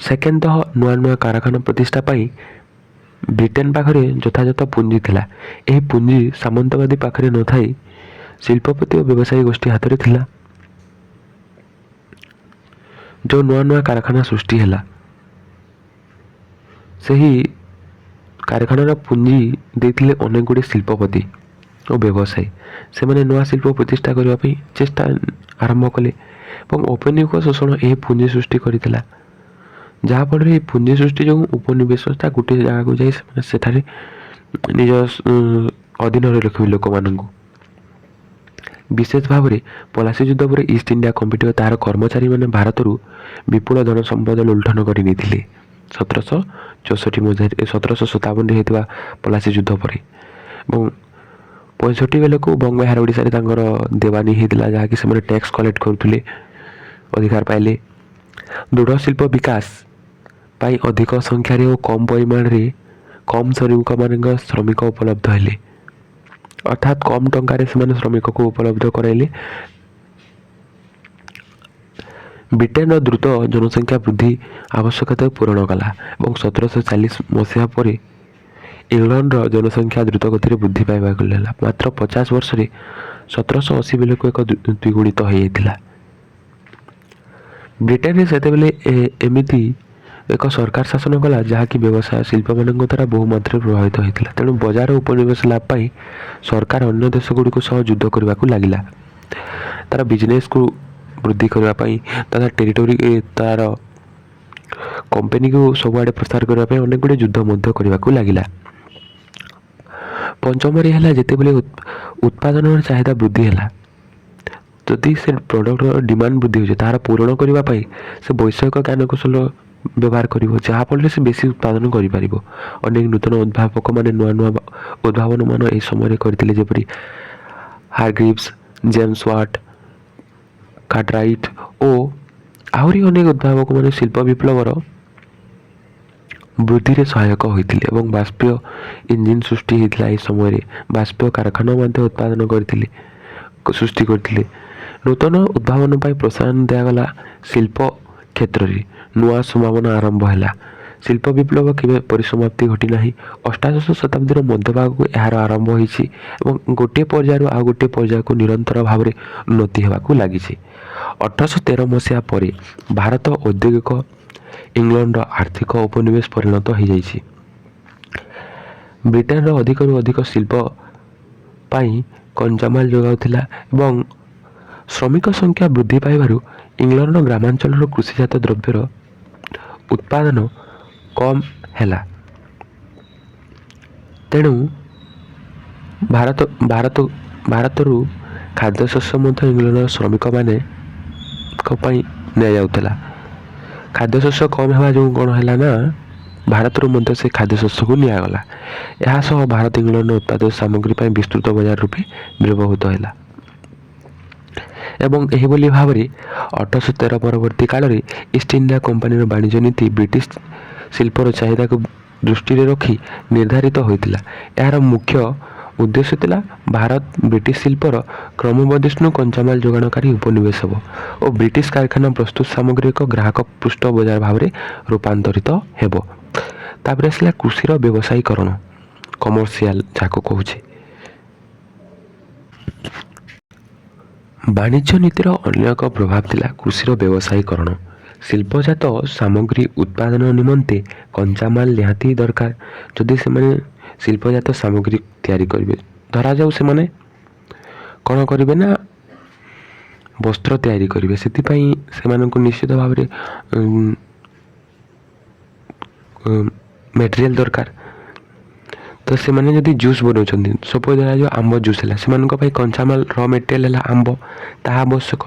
ସେକେଣ୍ଡତଃ ନୂଆ ନୂଆ କାରଖାନା ପ୍ରତିଷ୍ଠା ପାଇଁ ବ୍ରିଟେନ ପାଖରେ ଯଥାଯଥ ପୁଞ୍ଜି ଥିଲା। ଏହି ପୁଞ୍ଜି ସାମନ୍ତବାଦୀ ପାଖରେ ନଥାଇ ଶିଳ୍ପପତି ଓ ବ୍ୟବସାୟୀ ଗୋଷ୍ଠୀ ହାତରେ ଥିଲା। ଯେଉଁ ନୂଆ ନୂଆ କାରଖାନା ସୃଷ୍ଟି ହେଲା, ସେହି କାରଖାନାର ପୁଞ୍ଜି ଦେଇଥିଲେ ଅନେକ ଗୁଡ଼ିଏ ଶିଳ୍ପପତି ଓ ବ୍ୟବସାୟୀ। ସେମାନେ ନୂଆ ଶିଳ୍ପ ପ୍ରତିଷ୍ଠା କରିବା ପାଇଁ ଚେଷ୍ଟା ଆରମ୍ଭ କଲେ ଏବଂ ଔପନିବେଶିକ ଶୋଷଣ ଏହି ପୁଞ୍ଜି ସୃଷ୍ଟି କରିଥିଲା। ଯାହାଫଳରେ ଏହି ପୁଞ୍ଜି ସୃଷ୍ଟି ଯୋଗୁଁ ଉପନିବେଶତା ଗୋଟିଏ ଜାଗାକୁ ଯାଇ ସେମାନେ ସେଠାରେ ନିଜ ଅଧୀନରେ ରଖିବେ ଲୋକମାନଙ୍କୁ। ବିଶେଷ ଭାବରେ ପଲାସି ଯୁଦ୍ଧ ପରେ ଇଷ୍ଟ ଇଣ୍ଡିଆ କମ୍ପାନୀ ଓ ତାହାର କର୍ମଚାରୀମାନେ ଭାରତରୁ ବିପୁଳ ଧନ ସମ୍ପଦ ଲୁଣ୍ଠନ କରି ନେଇଥିଲେ। 1757 ହୋଇଥିବା ପଲାସି ଯୁଦ୍ଧ ପରେ ଏବଂ 65 ବେଳକୁ ବଙ୍ଗ ବିହାର ଓଡ଼ିଶାରେ ତାଙ୍କର ଦେୱାନୀ ହେଇଥିଲା, ଯାହାକି ସେମାନେ ଟ୍ୟାକ୍ସ କଲେକ୍ଟ କରୁଥିଲେ, ଅଧିକାର ପାଇଲେ। ଦୃଢ଼ ଶିଳ୍ପ ବିକାଶ ପାଇଁ ଅଧିକ ସଂଖ୍ୟାରେ ଓ କମ୍ ପରିମାଣରେ କମ୍ ଶ୍ରମିକ ଉପଲବ୍ଧ ହେଲେ, ଅର୍ଥାତ୍ କମ୍ ଟଙ୍କାରେ ସେମାନେ ଶ୍ରମିକକୁ ଉପଲବ୍ଧ କରାଇଲେ। ବ୍ରିଟେନର ଦ୍ରୁତ ଜନସଂଖ୍ୟା ବୃଦ୍ଧି ଆବଶ୍ୟକତାକୁ ପୂରଣ କଲା ଏବଂ 1740 ମସିହା ପରେ ଇଂଲଣ୍ଡର ଜନସଂଖ୍ୟା ଦ୍ରୁତ ଗତିରେ ବୃଦ୍ଧି ପାଇବାକୁ ଲାଗିଲା। ମାତ୍ର 50 ବର୍ଷରେ 1780 ବେଳକୁ ଏକ ଦ୍ୱିଗୁଣିତ ହୋଇଯାଇଥିଲା। ବ୍ରିଟେନରେ ସେତେବେଳେ ଏମିତି ଏକ ସରକାର ଶାସନ କଲା ଯାହାକି ବ୍ୟବସାୟ ଶିଳ୍ପମାନଙ୍କ ଦ୍ୱାରା ବହୁ ମାତ୍ରାରେ ପ୍ରଭାବିତ ହୋଇଥିଲା। ତେଣୁ ବଜାର ଉପନିବେଶ ଲାଭ ପାଇଁ ସରକାର ଅନ୍ୟ ଦେଶଗୁଡ଼ିକ ସହ ଯୁଦ୍ଧ କରିବାକୁ ଲାଗିଲା। ତା'ର ବିଜନେସକୁ ବୃଦ୍ଧି କରିବା ପାଇଁ, ତଥା ଟେରିଟୋରୀ ତା'ର କମ୍ପାନୀକୁ ସବୁଆଡ଼େ ପ୍ରସାର କରିବା ପାଇଁ ଅନେକ ଗୁଡ଼ିଏ ଯୁଦ୍ଧ ମଧ୍ୟ କରିବାକୁ ଲାଗିଲା। ପଞ୍ଚମରେ ହେଲା ଯେତେବେଳେ ଉତ୍ପାଦନର ଚାହିଦା ବୃଦ୍ଧି ହେଲା, ଯଦି ସେ ପ୍ରଡ଼କ୍ଟର ଡିମାଣ୍ଡ ବୃଦ୍ଧି ହେଉଛି ତାହାର ପୂରଣ କରିବା ପାଇଁ ସେ ବୈଷୟିକ ଜ୍ଞାନକୌଶଳ ବ୍ୟବହାର କରିବ, ଯାହାଫଳରେ ସେ ବେଶୀ ଉତ୍ପାଦନ କରିପାରିବ। ଅନେକ ନୂତନ ଉଦ୍ଭାବକମାନେ ନୂଆ ନୂଆ ଉଦ୍ଭାବନମାନ ଏହି ସମୟରେ କରିଥିଲେ, ଯେପରି ହାରଗ୍ରିଭ୍ସ, ଜେମ୍ସ ୱାଟ୍, କାର୍ଟରାଇଟ୍ ଓ ଆହୁରି ଅନେକ ଉଦ୍ଭାବକମାନେ ଶିଳ୍ପ ବିପ୍ଳବର ବୃଦ୍ଧିରେ ସହାୟକ ହୋଇଥିଲେ ଏବଂ ବାଷ୍ପୀୟ ଇଞ୍ଜିନ ସୃଷ୍ଟି ହୋଇଥିଲା। ଏହି ସମୟରେ ବାଷ୍ପୀୟ କାରଖାନା ମଧ୍ୟ ସୃଷ୍ଟି କରିଥିଲେ। ନୂତନ ଉଦ୍ଭାବନ ପାଇଁ ପ୍ରୋତ୍ସାହନ ଦିଆଗଲା। ଶିଳ୍ପ କ୍ଷେତ୍ରରେ ନୂଆ ସମ୍ଭାବନା ଆରମ୍ଭ ହେଲା। ଶିଳ୍ପ ବିପ୍ଳବ କେବେ ପରିସମାପ୍ତି ଘଟି ନାହିଁ। ଅଷ୍ଟାଦଶ ଶତାବ୍ଦୀର ମଧ୍ୟଭାଗକୁ ଏହାର ଆରମ୍ଭ ହୋଇଛି ଏବଂ ଗୋଟିଏ ପର୍ଯ୍ୟାୟରୁ ଆଉ ଗୋଟିଏ ପର୍ଯ୍ୟାୟକୁ ନିରନ୍ତର ଭାବରେ ଉନ୍ନତି ହେବାକୁ ଲାଗିଛି। 1813 ମସିହା ପରେ ଭାରତ ଔଦ୍ୟୋଗିକ ଇଂଲଣ୍ଡର ଆର୍ଥିକ ଉପନିବେଶ ପରିଣତ ହୋଇଯାଇଛି। ବ୍ରିଟେନର ଅଧିକରୁ ଅଧିକ ଶିଳ୍ପ ପାଇଁ କଞ୍ଚାମାଲ ଯୋଗାଉଥିଲା ଏବଂ ଶ୍ରମିକ ସଂଖ୍ୟା ବୃଦ୍ଧି ପାଇବାରୁ ଇଂଲଣ୍ଡର ଗ୍ରାମାଞ୍ଚଳର କୃଷିଜାତ ଦ୍ରବ୍ୟର ଉତ୍ପାଦନ କମ୍ ହେଲା। ତେଣୁ ଭାରତରୁ ଖାଦ୍ୟଶସ୍ୟ ମଧ୍ୟ ଇଂଲଣ୍ଡର ଶ୍ରମିକମାନଙ୍କ ପାଇଁ ନିଆଯାଉଥିଲା। ଖାଦ୍ୟଶସ୍ୟ କମ୍ ହେବା ଯୋଗୁଁ କ'ଣ ହେଲା ନା, ଭାରତରୁ ମଧ୍ୟ ସେ ଖାଦ୍ୟଶସ୍ୟକୁ ନିଆଗଲା। ଏହା ସହ ଭାରତ ଇଂଲଣ୍ଡର ଉତ୍ପାଦିତ ସାମଗ୍ରୀ ପାଇଁ ବିସ୍ତୃତ ବଜାର ରୂପେ ବ୍ୟବହୃତ ହେଲା ଏବଂ ଏହିଭଳି ଭାବରେ 1813 ପରବର୍ତ୍ତୀ କାଳରେ ଇଷ୍ଟ ଇଣ୍ଡିଆ କମ୍ପାନୀର ବାଣିଜ୍ୟ ନୀତି ବ୍ରିଟିଶ ଶିଳ୍ପର ଚାହିଦାକୁ ଦୃଷ୍ଟିରେ ରଖି ନିର୍ଦ୍ଧାରିତ ହୋଇଥିଲା। ଏହାର ମୁଖ୍ୟ ଉଦ୍ଦେଶ୍ୟ ଥିଲା ଭାରତ ବ୍ରିଟିଶ ଶିଳ୍ପର କ୍ରମବର୍ଦ୍ଧିଷ୍ଣୁ କଞ୍ଚାମାଲ ଯୋଗାଣକାରୀ ଉପନିବେଶ ହେବ ଓ ବ୍ରିଟିଶ କାରଖାନା ପ୍ରସ୍ତୁତ ସାମଗ୍ରୀ ଏକ ଗ୍ରାହକ ପୃଷ୍ଠ ବଜାର ଭାବରେ ରୂପାନ୍ତରିତ ହେବ। ତାପରେ ଆସିଲା କୃଷିର ବ୍ୟବସାୟୀକରଣ, କମର୍ସିଆଲ ଯାହାକୁ କହୁଛି। ବାଣିଜ୍ୟ ନୀତିର ଅନ୍ୟ ଏକ ପ୍ରଭାବ ଥିଲା କୃଷିର ବ୍ୟବସାୟୀକରଣ। ଶିଳ୍ପଜାତ ସାମଗ୍ରୀ ଉତ୍ପାଦନ ନିମନ୍ତେ କଞ୍ଚାମାଲ ନିହାତି ଦରକାର। ଯଦି ସେମାନେ ଶିଳ୍ପଜାତ ସାମଗ୍ରୀ ତିଆରି କରିବେ, ଧରାଯାଉ ସେମାନେ କ'ଣ କରିବେ ନା ବସ୍ତ୍ର ତିଆରି କରିବେ, ସେଥିପାଇଁ ସେମାନଙ୍କୁ ନିଶ୍ଚିତ ଭାବରେ ମେଟେରିଆଲ୍ ଦରକାର। ତ ସେମାନେ ଯଦି ଜୁସ୍ ବନାଉଛନ୍ତି, ସପୋଜ୍ ଧରାଯାଉ ଆମ୍ବ ଜୁସ୍ ହେଲା, ସେମାନଙ୍କ ପାଇଁ କଞ୍ଚାମାଲ ର ମେଟେରିଆଲ୍ ହେଲା ଆମ୍ବ, ତାହା ଆବଶ୍ୟକ।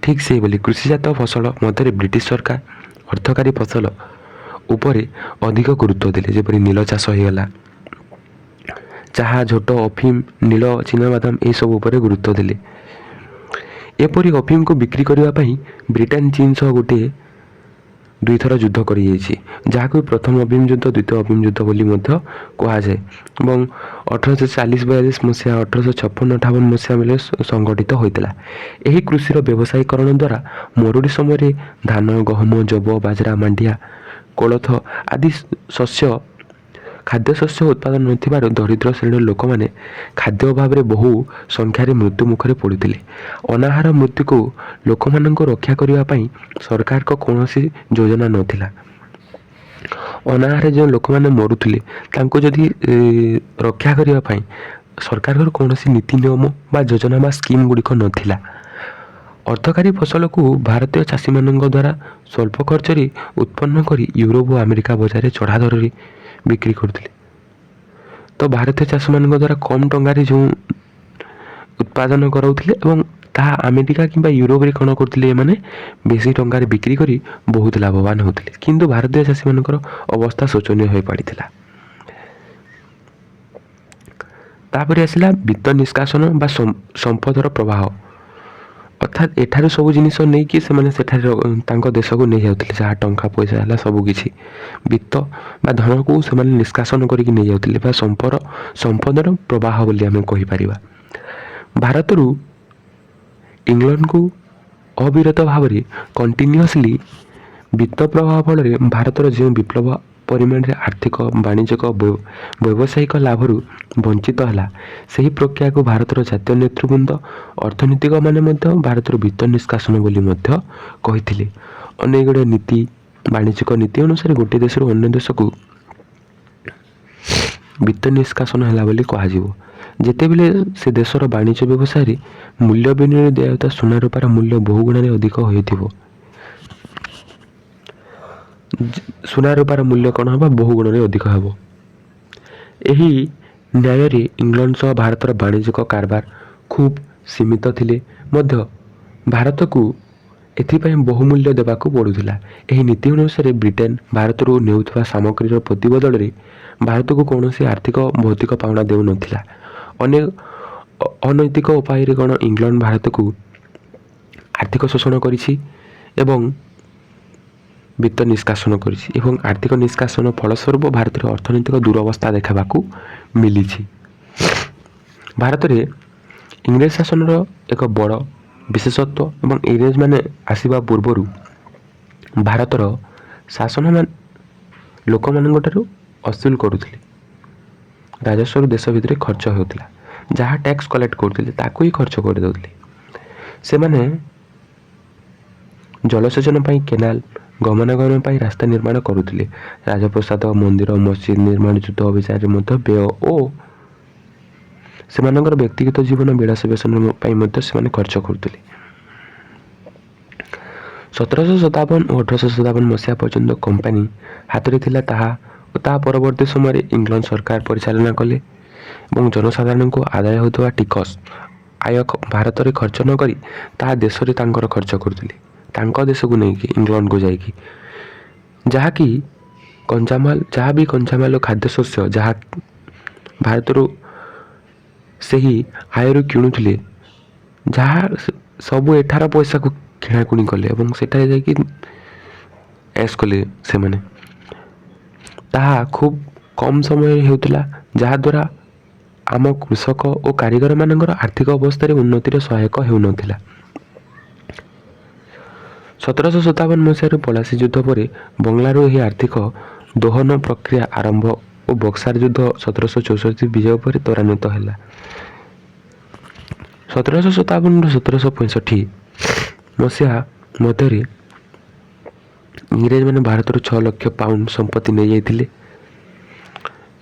ଠିକ୍ ସେହିଭଳି କୃଷିଜାତ ଫସଲ ମଧ୍ୟରେ ବ୍ରିଟିଶ ସରକାର ଅର୍ଥକାରୀ ଫସଲ ଉପରେ ଅଧିକ ଗୁରୁତ୍ୱ ଦେଲେ, ଯେପରି ନୀଳ ଚାଷ ହୋଇଗଲା, ଚାହା, ଝୋଟ, ଅଫିମ, ନୀଳ, ଚିନାବାଦାମ ଏହିସବୁ ଉପରେ ଗୁରୁତ୍ୱ ଦେଲେ। ଏପରି ଅଫିମକୁ ବିକ୍ରି କରିବା ପାଇଁ ବ୍ରିଟେନ ଚୀନ ସହ ଗୋଟିଏ ଦୁଇଥର ଯୁଦ୍ଧ କରିଯାଇଛି, ଯାହାକୁ ପ୍ରଥମ ଅଫିମ ଯୁଦ୍ଧ, ଦ୍ୱିତୀୟ ଅଫିମ ଯୁଦ୍ଧ ବୋଲି ମଧ୍ୟ କୁହାଯାଏ ଏବଂ 1840-42 ମସିହା 1856-58 ମସିହା ବେଳେ ସଂଗଠିତ ହୋଇଥିଲା। ଏହି କୃଷିର ବ୍ୟବସାୟୀକରଣ ଦ୍ୱାରା ମରୁଡ଼ି ସମୟରେ ଧାନ, ଗହମ, ଯବ, ବାଜରା, ମାଣ୍ଡିଆ, କୋଳଥ ଆଦି ଖାଦ୍ୟଶସ୍ୟ ଉତ୍ପାଦନ ନଥିବାରୁ ଦରିଦ୍ର ଶ୍ରେଣୀର ଲୋକମାନେ ଖାଦ୍ୟ ଅଭାବରେ ବହୁ ସଂଖ୍ୟାରେ ମୃତ୍ୟୁ ମୁଖରେ ପଡ଼ୁଥିଲେ। ଅନାହାର ମୃତ୍ୟୁକୁ ଲୋକମାନଙ୍କୁ ରକ୍ଷା କରିବା ପାଇଁ ସରକାରଙ୍କ କୌଣସି ଯୋଜନା ନଥିଲା। ଅନାହାରରେ ଯେଉଁ ଲୋକମାନେ ମରୁଥିଲେ ତାଙ୍କୁ ଯଦି ରକ୍ଷା କରିବା ପାଇଁ ସରକାରଙ୍କର କୌଣସି ନୀତି ନିୟମ ବା ଯୋଜନା ବା ସ୍କିମ୍ ଗୁଡ଼ିକ ନଥିଲା। ଅର୍ଥକାରୀ ଫସଲକୁ ଭାରତୀୟ ଚାଷୀମାନଙ୍କ ଦ୍ୱାରା ସ୍ୱଳ୍ପ ଖର୍ଚ୍ଚରେ ଉତ୍ପନ୍ନ କରି ୟୁରୋପ ଓ ଆମେରିକା ବଜାରରେ ଚଢ଼ା ଦରରେ ବିକ୍ରି କରୁଥିଲେ। ତ ଭାରତୀୟ ଚାଷୀମାନଙ୍କ ଦ୍ୱାରା କମ୍ ଟଙ୍କାରେ ଯେଉଁ ଉତ୍ପାଦନ କରାଉଥିଲେ ଏବଂ ତାହା ଆମେରିକା କିମ୍ବା ୟୁରୋପରେ କ'ଣ କରୁଥିଲେ, ଏମାନେ ବେଶୀ ଟଙ୍କାରେ ବିକ୍ରି କରି ବହୁତ ଲାଭବାନ ହେଉଥିଲେ। କିନ୍ତୁ ଭାରତୀୟ ଚାଷୀମାନଙ୍କର ଅବସ୍ଥା ଶୋଚନୀୟ ହୋଇପଡ଼ିଥିଲା। ତାପରେ ଆସିଲା ବିତ୍ତ ନିଷ୍କାସନ ବା ସମ୍ପଦର ପ୍ରବାହ, ଅର୍ଥାତ୍ ଏଠାରୁ ସବୁ ଜିନିଷ ନେଇକି ସେମାନେ ସେଠାରେ ତାଙ୍କ ଦେଶକୁ ନେଇଯାଉଥିଲେ। ଯାହା ଟଙ୍କା ପଇସା ହେଲା ସବୁକିଛି ବିତ୍ତ ବା ଧନକୁ ସେମାନେ ନିଷ୍କାସନ କରିକି ନେଇଯାଉଥିଲେ ବା ସମ୍ପଦର ପ୍ରବାହ ବୋଲି ଆମେ କହିପାରିବା। ଭାରତରୁ ଇଂଲଣ୍ଡକୁ ଅବିରତ ଭାବରେ କଣ୍ଟିନ୍ୟୁଅସଲି ବିତ୍ତ ପ୍ରବାହ ଫଳରେ ଭାରତର ଯେଉଁ ବିପ୍ଳବ ପରିମାଣରେ ଆର୍ଥିକ, ବାଣିଜ୍ୟିକ, ବ୍ୟବସାୟିକ ଲାଭରୁ ବଞ୍ଚିତ ହେଲା, ସେହି ପ୍ରକ୍ରିୟାକୁ ଭାରତର ଜାତୀୟ ନେତୃବୃନ୍ଦ, ଅର୍ଥନୀତିଜ୍ଞମାନେ ମଧ୍ୟ ଭାରତର ବିତ୍ତ ନିଷ୍କାସନ ବୋଲି ମଧ୍ୟ କହିଥିଲେ। ଅନେକ ଗୁଡ଼ିଏ ନୀତି, ବାଣିଜ୍ୟିକ ନୀତି ଅନୁସାରେ ଗୋଟିଏ ଦେଶରୁ ଅନ୍ୟ ଦେଶକୁ ବିତ୍ତ ନିଷ୍କାସନ ହେଲା ବୋଲି କୁହାଯିବ। ଯେତେବେଳେ ସେ ଦେଶର ବାଣିଜ୍ୟ ବ୍ୟବସାୟରେ ମୂଲ୍ୟ ବିନିମୟରେ ଦିଆଯାଉଥିବା ସୁନା ରୂପାର ମୂଲ୍ୟ ବହୁ ଗୁଣରେ ଅଧିକ ହୋଇଥିବ, ସୁନା ରୂପାର ମୂଲ୍ୟ କ'ଣ ହେବ, ବହୁ ଗୁଣରେ ଅଧିକ ହେବ। ଏହି ନ୍ୟାୟରେ ଇଂଲଣ୍ଡ ସହ ଭାରତର ବାଣିଜ୍ୟିକ କାରବାର ଖୁବ୍ ସୀମିତ ଥିଲେ ମଧ୍ୟ ଭାରତକୁ ଏଥିପାଇଁ ବହୁମୂଲ୍ୟ ଦେବାକୁ ପଡ଼ୁଥିଲା। ଏହି ନୀତି ଅନୁସାରେ ବ୍ରିଟେନ ଭାରତରୁ ନେଉଥିବା ସାମଗ୍ରୀର ପ୍ରତିବଦଳରେ ଭାରତକୁ କୌଣସି ଆର୍ଥିକ ଭୌତିକ ପାଉଣା ଦେଉନଥିଲା। ଅନେକ ଅନୈତିକ ଉପାୟରେ କ'ଣ ଇଂଲଣ୍ଡ ଭାରତକୁ ଆର୍ଥିକ ଶୋଷଣ କରିଛି ଏବଂ ବିତ୍ତ ନିଷ୍କାସନ କରିଛି ଏବଂ ଆର୍ଥିକ ନିଷ୍କାସନ ଫଳସ୍ୱରୂପ ଭାରତରେ ଅର୍ଥନୈତିକ ଦୁରବସ୍ଥା ଦେଖାବାକୁ ମିଳିଛି। ଭାରତରେ ଇଂରେଜ ଶାସନର ଏକ ବଡ଼ ବିଶେଷତ୍ୱ ଏବଂ ଇଂରେଜମାନେ ଆସିବା ପୂର୍ବରୁ ଭାରତର ଶାସନମାନେ ଲୋକମାନଙ୍କଠାରୁ ଅସୁଲ କରୁଥିଲେ। ରାଜସ୍ୱରୁ ଦେଶ ଭିତରେ ଖର୍ଚ୍ଚ ହେଉଥିଲା, ଯାହା ଟ୍ୟାକ୍ସ କଲେକ୍ଟ କରୁଥିଲେ ତାକୁ ହିଁ ଖର୍ଚ୍ଚ କରିଦେଉଥିଲେ। ସେମାନେ ଜଳସେଚନ ପାଇଁ କେନାଲ, ଗମନାଗମନ ପାଇଁ ରାସ୍ତା ନିର୍ମାଣ କରୁଥିଲେ। ରାଜପ୍ରସାଦ, ମନ୍ଦିର, ମସଜିଦ ନିର୍ମାଣ, ଯୁଦ୍ଧ ଅଭିଯାନରେ ମଧ୍ୟ ବ୍ୟୟ ଓ ସେମାନଙ୍କର ବ୍ୟକ୍ତିଗତ ଜୀବନ ବିଳାସ ବେସନ ପାଇଁ ମଧ୍ୟ ସେମାନେ ଖର୍ଚ୍ଚ କରୁଥିଲେ। 1757 ଓ 1857 ମସିହା ପର୍ଯ୍ୟନ୍ତ କମ୍ପାନୀ ହାତରେ ଥିଲା ତାହା ଓ ତାହା ପରବର୍ତ୍ତୀ ସମୟରେ ଇଂଲଣ୍ଡ ସରକାର ପରିଚାଳନା କଲେ ଏବଂ ଜନସାଧାରଣଙ୍କୁ ଆଦାୟ ହେଉଥିବା ଟିକସ ଆୟ ଭାରତରେ ଖର୍ଚ୍ଚ ନ କରି ତାହା ଦେଶରେ ତାଙ୍କର ଖର୍ଚ୍ଚ କରୁଥିଲେ, ତାଙ୍କ ଦେଶକୁ ନେଇକି ଇଂଲଣ୍ଡକୁ ଯାଇକି, ଯାହାକି ଯାହା ବି କଞ୍ଚାମାଲ ଓ ଖାଦ୍ୟଶସ୍ୟ ଯାହା ଭାରତରୁ ସେହି ଆୟରୁ କିଣୁଥିଲେ, ଯାହା ସବୁ ଏଠାର ପଇସାକୁ କିଣାକୁଣି କଲେ ଏବଂ ସେଠାରେ ଯାଇକି ଏସ୍ କଲେ ସେମାନେ। ତାହା ଖୁବ୍ କମ୍ ସମୟରେ ହେଉଥିଲା, ଯାହାଦ୍ୱାରା ଆମ କୃଷକ ଓ କାରିଗରମାନଙ୍କର ଆର୍ଥିକ ଅବସ୍ଥାରେ ଉନ୍ନତିରେ ସହାୟକ ହେଉନଥିଲା। 1757 ମସିହାରୁ ପଳାସୀ ଯୁଦ୍ଧ ପରେ ବଙ୍ଗଳାରୁ ଏହି ଆର୍ଥିକ ଦୋହନ ପ୍ରକ୍ରିୟା ଆରମ୍ଭ ଓ ବକ୍ସାର ଯୁଦ୍ଧ 1764 ବିଜୟ ପରେ ତ୍ୱରାନ୍ୱିତ ହେଲା। 1757ରୁ 1765 ମସିହା ମଧ୍ୟରେ ଇଂରେଜମାନେ ଭାରତରୁ 6 ଲକ୍ଷ ପାଉଣ୍ଡ ସମ୍ପତ୍ତି ନେଇଯାଇଥିଲେ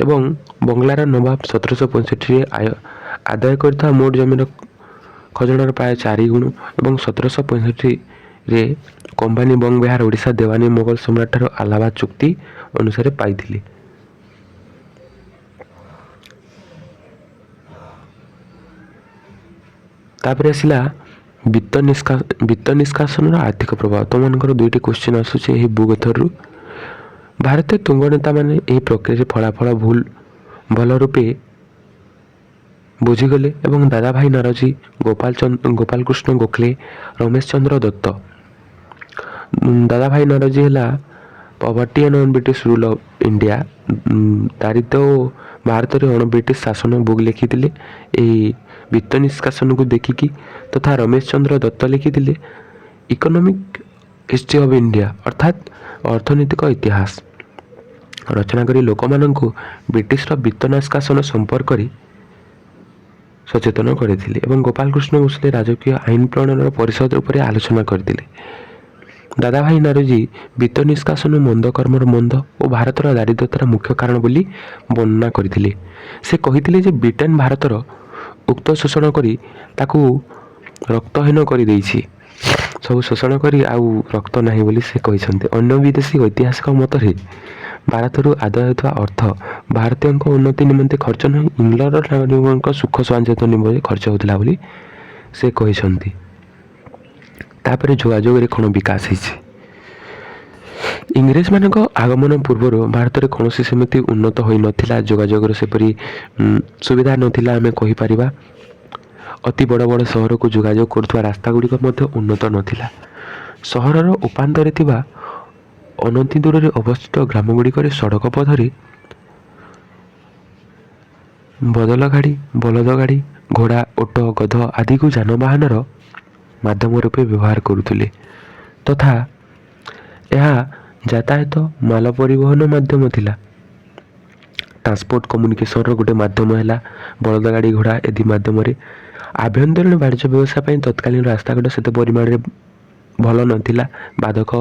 ଏବଂ ବଙ୍ଗଳାର ନବାବ 1765ରେ ଆଦାୟ କରିଥିବା ମୋଟ ଜମିର ଖଜଣାର ପ୍ରାୟ 4 ଗୁଣ ଏବଂ 1765ରେ କମ୍ପାନୀ ବଙ୍ଗ ବିହାର ଓଡ଼ିଶା ଦେୱାନୀ ମୋଗଲ ସମ୍ରାଟଠାରୁ ଆଲାହାବାଦ ଚୁକ୍ତି ଅନୁସାରେ ପାଇଥିଲେ। ତାପରେ ଆସିଲା ବିତ୍ତ ନିଷ୍କାସନର ଆର୍ଥିକ ପ୍ରଭାବ। ତୁମମାନଙ୍କର 2ଟି କ୍ୱେଶ୍ଚିନ୍ ଆସୁଛି ଏହି ବୁକ୍ ଅଥରରୁ। ଭାରତୀୟ ତୁଙ୍ଗ ନେତାମାନେ ଏହି ପ୍ରକ୍ରିୟାରେ ଫଳାଫଳ ଭଲ ରୂପେ ବୁଝିଗଲେ ଏବଂ ଦାଦାଭାଇ ନାରୋଜୀ, ଗୋପାଳକୃଷ୍ଣ ଗୋଖଲେ, ରମେଶ ଚନ୍ଦ୍ର ଦତ୍ତ। ଦାଦାଭାଇ ନାରୋଜୀ ହେଲା poverty and on British rule of India, ଦାରିଦ୍ର୍ୟ ଓ ଭାରତରେ ଅଣ ବ୍ରିଟିଶ ଶାସନ ବୁକ୍ ଲେଖିଥିଲେ ଏହି ବିତ୍ତ ନିଷ୍କାସନକୁ ଦେଖିକି, ତଥା ରମେଶ ଚନ୍ଦ୍ର ଦତ୍ତ ଲେଖିଥିଲେ ଇକୋନୋମିକ୍ ହିଷ୍ଟ୍ରି ଅଫ୍ ଇଣ୍ଡିଆ ଅର୍ଥାତ୍ ଅର୍ଥନୈତିକ ଇତିହାସ ରଚନା କରି ଲୋକମାନଙ୍କୁ ବ୍ରିଟିଶର ବିତ୍ତ ନିଷ୍କାସନ ସମ୍ପର୍କରେ ସଚେତନ କରିଥିଲେ ଏବଂ ଗୋପାଳକୃଷ୍ଣ ଗୋଖଲେ ରାଜକୀୟ ଆଇନ ପ୍ରଣୟନ ପରିଷଦ ଉପରେ ଆଲୋଚନା କରିଥିଲେ। ଦାଦାଭାଇ ନାରୋଜୀ ବିତ୍ତ ନିଷ୍କାସନ ମନ୍ଦ କର୍ମର ମନ୍ଦ ଓ ଭାରତର ଦାରିଦ୍ର୍ୟତାର ମୁଖ୍ୟ କାରଣ ବୋଲି ବର୍ଣ୍ଣନା କରିଥିଲେ। ସେ କହିଥିଲେ ଯେ ବ୍ରିଟେନ ଭାରତର ଉକ୍ତ ଶୋଷଣ କରି ତାକୁ ରକ୍ତହୀନ କରିଦେଇଛି, ସବୁ ଶୋଷଣ କରି ଆଉ ରକ୍ତ ନାହିଁ ବୋଲି ସେ କହିଛନ୍ତି। ଅନ୍ୟ ବିଦେଶୀ ଐତିହାସିକ ମତରେ ଭାରତରୁ ଆଦାୟ ହେଉଥିବା ଅର୍ଥ ଭାରତୀୟଙ୍କ ଉନ୍ନତି ନିମନ୍ତେ ଖର୍ଚ୍ଚ ନୁହେଁ, ଇଂଲଣ୍ଡର ନାଗରିକଙ୍କ ସୁଖ ସ୍ୱାଚ୍ଛନ୍ଦ୍ୟ ନିମନ୍ତେ ଖର୍ଚ୍ଚ ହେଉଥିଲା ବୋଲି ସେ କହିଛନ୍ତି। ତାପରେ ଯୋଗାଯୋଗରେ କ'ଣ ବିକାଶ ହେଇଛି। ଇଂରେଜମାନଙ୍କ ଆଗମନ ପୂର୍ବରୁ ଭାରତରେ କୌଣସି ସେମିତି ଉନ୍ନତ ହୋଇନଥିଲା, ଯୋଗାଯୋଗର ସେପରି ସୁବିଧା ନଥିଲା। ଆମେ କହିପାରିବା ଅତି ବଡ଼ ବଡ଼ ସହରକୁ ଯୋଗାଯୋଗ କରୁଥିବା ରାସ୍ତା ଗୁଡ଼ିକ ମଧ୍ୟ ଉନ୍ନତ ନଥିଲା। ସହରର ଉପାନ୍ତରେ ଥିବା ଅନତି ଦୂରରେ ଅବସ୍ଥିତ ଗ୍ରାମଗୁଡ଼ିକରେ ସଡ଼କ ପଥରେ ବଳଦ ଗାଡ଼ି, ଘୋଡ଼ା, ଓଟ, ଗଧ ଆଦିକୁ ଯାନବାହନର ମାଧ୍ୟମ ରୂପେ ବ୍ୟବହାର କରୁଥିଲେ ତଥା ଏହା ଯାତାୟାତ ମାଲ ପରିବହନ ମାଧ୍ୟମ ଥିଲା। ଟ୍ରାନ୍ସପୋର୍ଟ କମ୍ୟୁନିକେସନର ଗୋଟେ ମାଧ୍ୟମ ହେଲା ବଳଦ ଗାଡ଼ି, ଘୋଡ଼ା ଆଦି ମାଧ୍ୟମରେ। ଆଭ୍ୟନ୍ତରୀଣ ବାଣିଜ୍ୟ ବ୍ୟବସାୟ ପାଇଁ ତତ୍କାଳୀନ ରାସ୍ତାଘାଟ ସେତେ ପରିମାଣରେ ଭଲ ନଥିଲା, ବାଧକ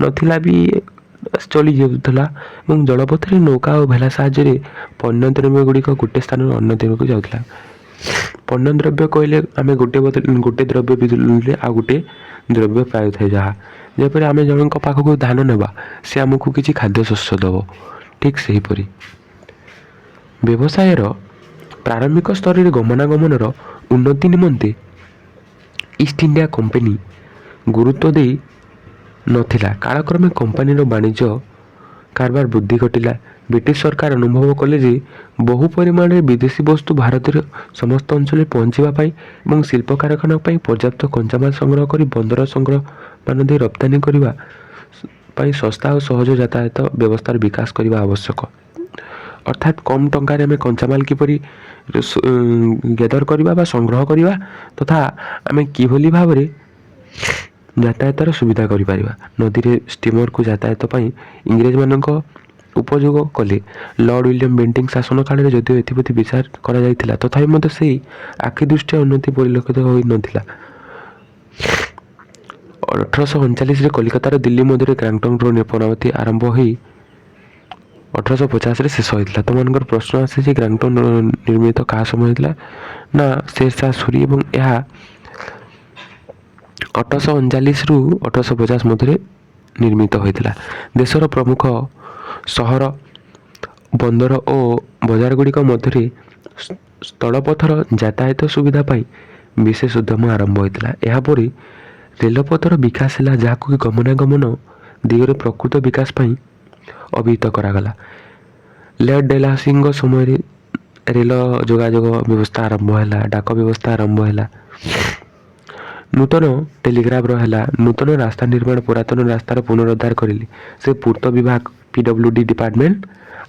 ନଥିଲା ବି ଚଳି ଯାଉଥିଲା ଏବଂ ଜଳପଥରେ ନୌକା ଓ ଭେଲା ସାହାଯ୍ୟରେ ପଣ୍ୟ ଦ୍ରବ୍ୟ ଗୁଡ଼ିକ ଗୋଟିଏ ସ୍ଥାନରୁ ଅନ୍ୟ ସ୍ଥାନକୁ ଯାଉଥିଲା। ପଣ୍ୟ ଦ୍ରବ୍ୟ କହିଲେ ଆମେ ଗୋଟେ ଦ୍ରବ୍ୟ ବଦଳରେ ଆଉ ଗୋଟେ ଦ୍ରବ୍ୟ ପାଇଥାଏ, ଯାହା ଯେପରି ଆମେ ଜଣଙ୍କ ପାଖକୁ ଧାନ ନେବା, ସେ ଆମକୁ କିଛି ଖାଦ୍ୟଶସ୍ୟ ଦେବ, ଠିକ୍ ସେହିପରି ବ୍ୟବସାୟର ପ୍ରାରମ୍ଭିକ ସ୍ତରରେ ଗମନାଗମନର ଉନ୍ନତି ନିମନ୍ତେ ଇଷ୍ଟ ଇଣ୍ଡିଆ କମ୍ପାନୀ ଗୁରୁତ୍ୱ ଦେଇ ନଥିଲା। କାଳକ୍ରମେ କମ୍ପାନୀର ବାଣିଜ୍ୟ କାରବାର ବୃଦ୍ଧି ଘଟିଲା। ବ୍ରିଟିଶ ସରକାର ଅନୁଭବ କଲେ ଯେ ବହୁ ପରିମାଣରେ ବିଦେଶୀ ବସ୍ତୁ ଭାରତର ସମସ୍ତ ଅଞ୍ଚଳରେ ପହଞ୍ଚିବା ପାଇଁ ଏବଂ ଶିଳ୍ପ କାରଖାନା ପାଇଁ ପର୍ଯ୍ୟାପ୍ତ କଞ୍ଚାମାଲ ସଂଗ୍ରହ କରି ବନ୍ଦର ସଂଗ୍ରହମାନ ଦେଇ ରପ୍ତାନି କରିବା ପାଇଁ ଶସ୍ତା ଓ ସହଜ ଯାତାୟାତ ବ୍ୟବସ୍ଥାର ବିକାଶ କରିବା ଆବଶ୍ୟକ। ଅର୍ଥାତ୍ କମ୍ ଟଙ୍କାରେ ଆମେ କଞ୍ଚାମାଲ କିପରି ଗେଦର କରିବା ବା ସଂଗ୍ରହ କରିବା ତଥା ଆମେ କିଭଳି ଭାବରେ ଯାତାୟାତର ସୁବିଧା କରିପାରିବା। ନଦୀରେ ଷ୍ଟିମରକୁ ଯାତାୟାତ ପାଇଁ ଇଂରେଜମାନଙ୍କ ଉପଯୋଗ କଲେ। ଲର୍ଡ ୱିଲିୟମ ବେଣ୍ଟିଙ୍କ ଶାସନ କାଳରେ ଯଦିଓ ଏଥିପ୍ରତି ବିଚାର କରାଯାଇଥିଲା, ତଥାପି ମଧ୍ୟ ସେହି ଆଖି ଦୃଷ୍ଟିଆ ଉନ୍ନତି ପରିଲକ୍ଷିତ ହୋଇନଥିଲା। 1839ରେ କଲିକତାର ଦିଲ୍ଲୀ ମଧ୍ୟରେ ଗ୍ରାଣ୍ଟନ ରୋଡ୍ ପରବର୍ତ୍ତୀ ଆରମ୍ଭ ହୋଇ 1850ରେ ଶେଷ ହୋଇଥିଲା। ତୁମମାନଙ୍କର ପ୍ରଶ୍ନ ଆସିଛି ଗ୍ରାଣ୍ଟନ ନିର୍ମିତ କାହା ସମୟ ହୋଇଥିଲା? ନା ଶେର ଶାହ ସୁରୀ, ଏବଂ ଏହା 1839ରୁ 1850 ମଧ୍ୟରେ ନିର୍ମିତ ହୋଇଥିଲା। ଦେଶର ପ୍ରମୁଖ ସହର, ବନ୍ଦର ଓ ବଜାରଗୁଡ଼ିକ ମଧ୍ୟରେ ସ୍ଥଳପଥର ଯାତାୟାତ ସୁବିଧା ପାଇଁ ବିଶେଷ ଉଦ୍ୟମ ଆରମ୍ଭ ହୋଇଥିଲା। ଏହାପରେ ରେଲପଥର ବିକାଶ ହେଲା, ଯାହାକୁ ଗମନାଗମନ ଦିଗରେ ପ୍ରକୃତ ବିକାଶ ପାଇଁ ଅଭିହିତ କରାଗଲା। ଲର୍ଡ ଡେଲହାଉସିଙ୍କ ସମୟରେ ରେଳ ଯୋଗାଯୋଗ ବ୍ୟବସ୍ଥା ଆରମ୍ଭ ହେଲା, ଡାକ ବ୍ୟବସ୍ଥା ଆରମ୍ଭ ହେଲା, ନୂତନ ଟେଲିଗ୍ରାଫର ହେଲା, ନୂତନ ରାସ୍ତା ନିର୍ମାଣ, ପୁରାତନ ରାସ୍ତାର ପୁନରୁଦ୍ଧାର କରିଲେ। ସେ ପୂର୍ତ୍ତ ବିଭାଗ PWD ଡିପାର୍ଟମେଣ୍ଟ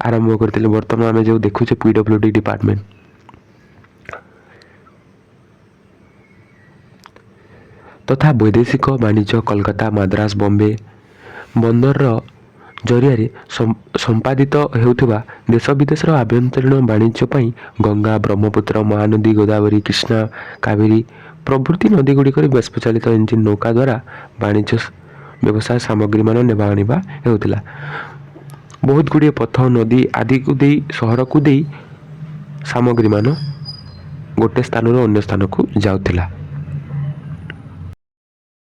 ଆରମ୍ଭ କରିଥିଲେ। ବର୍ତ୍ତମାନ ଆମେ ଯେଉଁ ଦେଖୁଛେ PWD ଡିପାର୍ଟମେଣ୍ଟ। ତଥା ବୈଦେଶିକ ବାଣିଜ୍ୟ କଲକାତା, ମାଦ୍ରାସ, ବମ୍ବେ ବନ୍ଦରର ଜରିଆରେ ସମ୍ପାଦିତ ହେଉଥିବା ଦେଶ ବିଦେଶର ଆଭ୍ୟନ୍ତରୀଣ ବାଣିଜ୍ୟ ପାଇଁ ଗଙ୍ଗା, ବ୍ରହ୍ମପୁତ୍ର, ମହାନଦୀ, ଗୋଦାବରୀ, କୃଷ୍ଣା, କାବେରୀ ପ୍ରଭୃତି ନଦୀଗୁଡ଼ିକରେ ବାଷ୍ପଚାଳିତ ଇଞ୍ଜିନ ନୌକା ଦ୍ୱାରା ବାଣିଜ୍ୟ ବ୍ୟବସାୟ ସାମଗ୍ରୀମାନ ନେବା ଆଣିବା ହେଉଥିଲା। ବହୁତ ଗୁଡ଼ିଏ ପଥ ନଦୀ ଆଦିକୁ ଦେଇ ସହରକୁ ଦେଇ ସାମଗ୍ରୀମାନ ଗୋଟେ ସ୍ଥାନରୁ ଅନ୍ୟ ସ୍ଥାନକୁ ଯାଉଥିଲା।